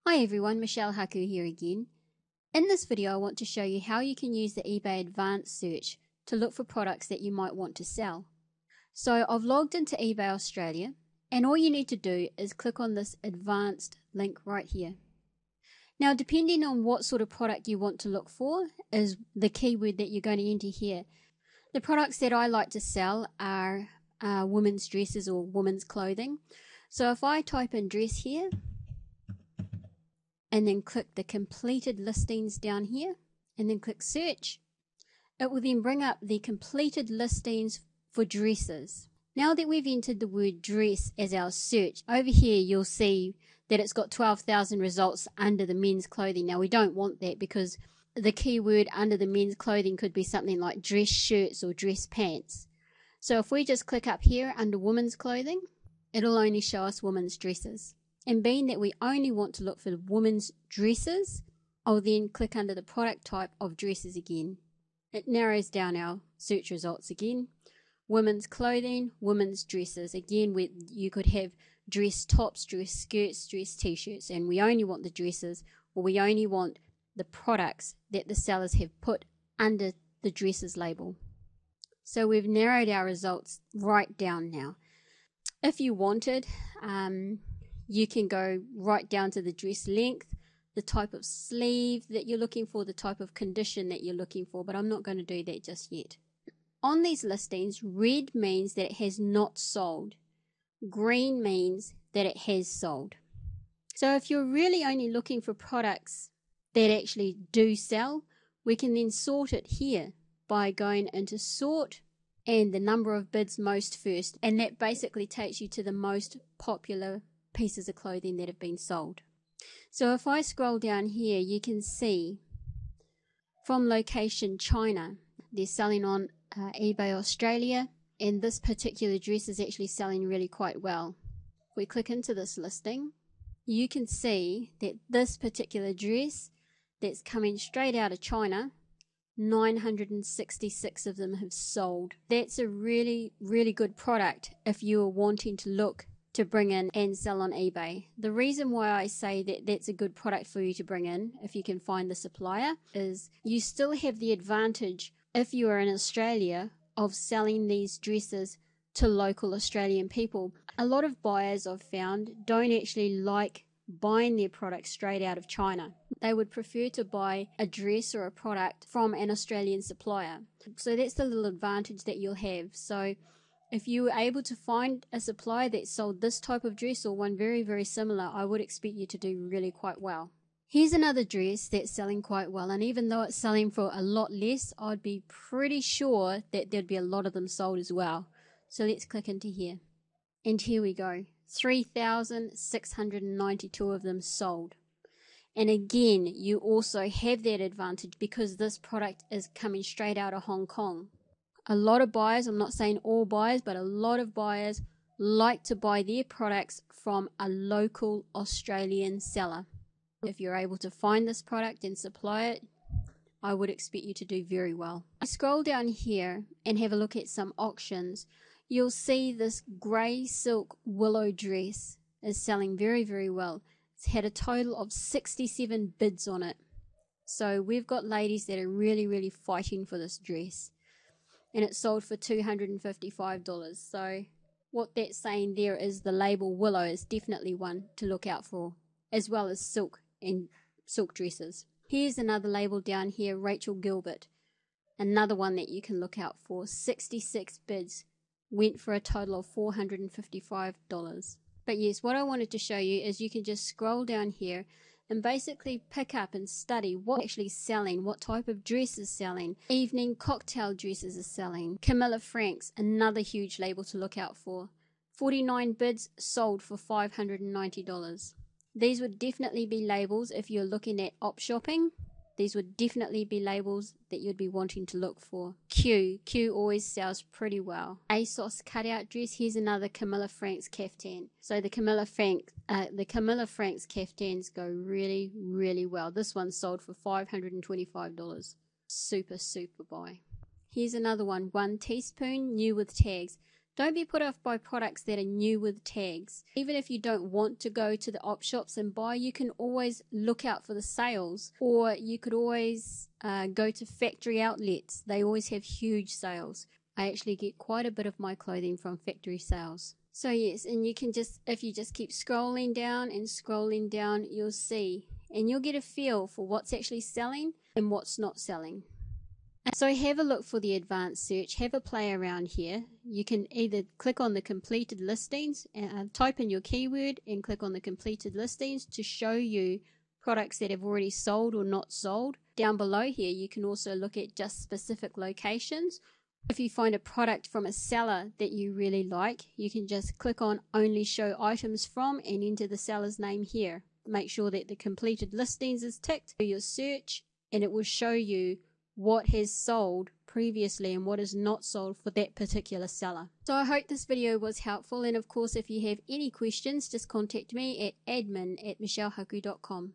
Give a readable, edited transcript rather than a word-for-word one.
Hi everyone, Michelle Haku here again. In this video I want to show you how you can use the eBay advanced search to look for products that you might want to sell. So I've logged into eBay Australia and all you need to do is click on this advanced link right here. Now depending on what sort of product you want to look for is the keyword that you're going to enter here. The products that I like to sell are women's dresses or women's clothing. So if I type in dress here and then click the completed listings down here and then click search, it will then bring up the completed listings for dresses. Now that we've entered the word dress as our search, over here you'll see that it's got 12,000 results under the men's clothing. Now we don't want that because the keyword under the men's clothing could be something like dress shirts or dress pants. So if we just click up here under women's clothing, it'll only show us women's dresses. And being that we only want to look for women's dresses, I'll then click under the product type of dresses again. It narrows down our search results again. Women's clothing, women's dresses. Again, you could have dress tops, dress skirts, dress t-shirts, and we only want the dresses, or we only want the products that the sellers have put under the dresses label. So we've narrowed our results right down now. If you wanted, you can go right down to the dress length, the type of sleeve that you're looking for, the type of condition that you're looking for, but I'm not going to do that just yet. On these listings, red means that it has not sold. Green means that it has sold. So if you're really only looking for products that actually do sell, we can then sort it here by going into sort and the number of bids most first, and that basically takes you to the most popular pieces of clothing that have been sold. So if I scroll down here, you can see from location China, they're selling on eBay Australia, and this particular dress is actually selling really quite well. If we click into this listing, you can see that this particular dress that's coming straight out of China, 966 of them have sold. That's a really, really good product if you are wanting to look to bring in and sell on eBay. The reason why I say that that's a good product for you to bring in, if you can find the supplier, is you still have the advantage, if you are in Australia, of selling these dresses to local Australian people. A lot of buyers I've found don't actually like buying their products straight out of China. They would prefer to buy a dress or a product from an Australian supplier. So that's the little advantage that you'll have. So if you were able to find a supplier that sold this type of dress or one very, very similar, I would expect you to do really quite well. Here's another dress that's selling quite well, and even though it's selling for a lot less, I'd be pretty sure that there'd be a lot of them sold as well. So let's click into here. And here we go. 3,692 of them sold. And again, you also have that advantage because this product is coming straight out of Hong Kong. A lot of buyers, I'm not saying all buyers, but a lot of buyers like to buy their products from a local Australian seller. If you're able to find this product and supply it, I would expect you to do very well. I scroll down here and have a look at some auctions. You'll see this grey silk willow dress is selling very, very well. It's had a total of 67 bids on it. So we've got ladies that are really, really fighting for this dress. And it sold for $255. So what that's saying there is the label willow is definitely one to look out for, as well as silk and silk dresses. Here's another label down here, Rachel Gilbert. Another one that you can look out for. 66 bids, went for a total of $455. But yes, what I wanted to show you is you can just scroll down here and basically pick up and study what's actually selling, what type of dress is selling. Evening cocktail dresses are selling. Camilla Franks, another huge label to look out for. 49 bids, sold for $590. These would definitely be labels if you're looking at op shopping. These would definitely be labels that you'd be wanting to look for. Q always sells pretty well. ASOS cutout dress. Here's another Camilla Franks caftan. So the Camilla Franks caftans go really, really well. This one sold for $525. Super, super buy. Here's another one. 1 teaspoon, new with tags. Don't be put off by products that are new with tags. Even if you don't want to go to the op shops and buy, you can always look out for the sales, or you could always go to factory outlets. They always have huge sales. I actually get quite a bit of my clothing from factory sales. So yes, and you can just, if you just keep scrolling down and scrolling down, you'll see, and you'll get a feel for what's actually selling and what's not selling. So have a look for the advanced search, have a play around here. You can either click on the completed listings, type in your keyword and click on the completed listings to show you products that have already sold or not sold. Down below here you can also look at just specific locations. If you find a product from a seller that you really like, you can just click on only show items from and enter the seller's name here. Make sure that the completed listings is ticked for your search, and it will show you what has sold previously and what is not sold for that particular seller. So I hope this video was helpful, and of course if you have any questions, just contact me at admin@michellehaku.com.